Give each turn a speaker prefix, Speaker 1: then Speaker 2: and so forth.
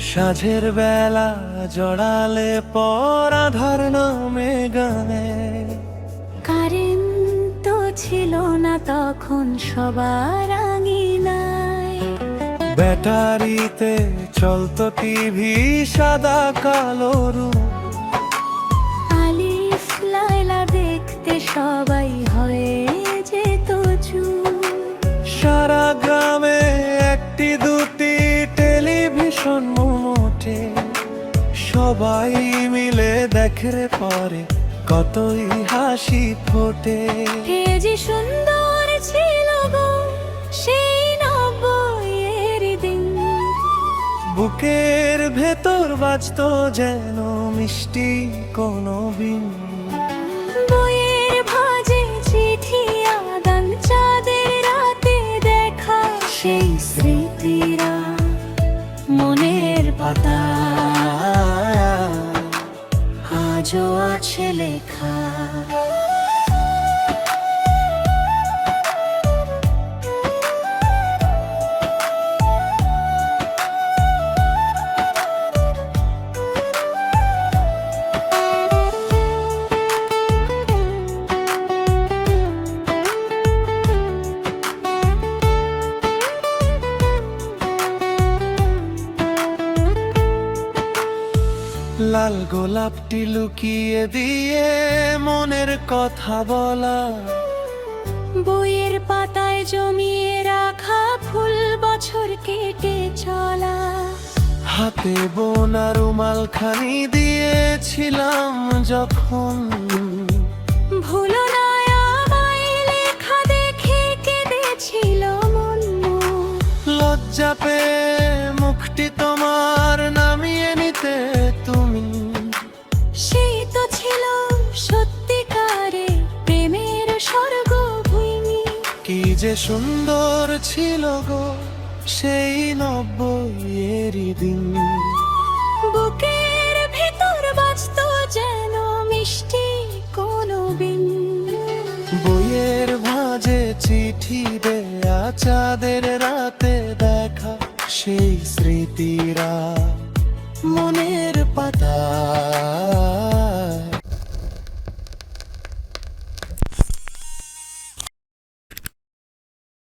Speaker 1: সাঁঝের বেলা জড়ালে পর আধার নামে গানে।
Speaker 2: কারেন্ট তো ছিল না তখন সবার আঙিনায়।
Speaker 1: ব্যাটারিতে চলতো টিভি, সাদা কালো রূপ।
Speaker 2: আলিফ লায়লা দেখতে সবাই হয়ে যেত চুপ।
Speaker 1: সারা গ্রামে একটি দুটি টেলিভিশন মোটে, সবাই মিলে দেখে পরে কতই হাসি ফোটে।
Speaker 2: কে যে সুন্দর ছিল গো সেই নব্বইয়ের দিন।
Speaker 1: বুকের ভেতর বাজতো যেন মিষ্টি কোনো বিন।
Speaker 2: বইয়ের ভাঁজে চিঠি আদান, চাঁদের রাতে দেখা সেই স্মৃতিরা মনের পাতা আজও আছে লেখা।
Speaker 1: লাল গোলাপটি লুকিয়ে দিয়ে মনের কথা বলা।
Speaker 2: বইয়ের পাতায় জমিয়ে রাখা ফুল বছর কেটে চলা।
Speaker 1: হাতে বোনা রুমাল খানি দিয়েছিলাম যখন।
Speaker 2: ভুলো না আমায় লেখা দেখে কেঁদেছিল মন।
Speaker 1: লজ্জা পেয়ে মুখটি তোমার নামিয়ে নিতে তুমি।
Speaker 2: সেই তো ছিল সত্যিকারে প্রেমের স্বর্গভূমি।
Speaker 1: কি যে সুন্দর ছিল গো সেই নব্বইয়েরই দিন।
Speaker 2: বুকের ভেতর বাজতো যেন মিষ্টি কোনো বিন।
Speaker 1: বইয়ের ভাঁজে চিঠি দেয়া, চাঁদের রাতে দেখা সেই স্মৃতিরা মনের পাতা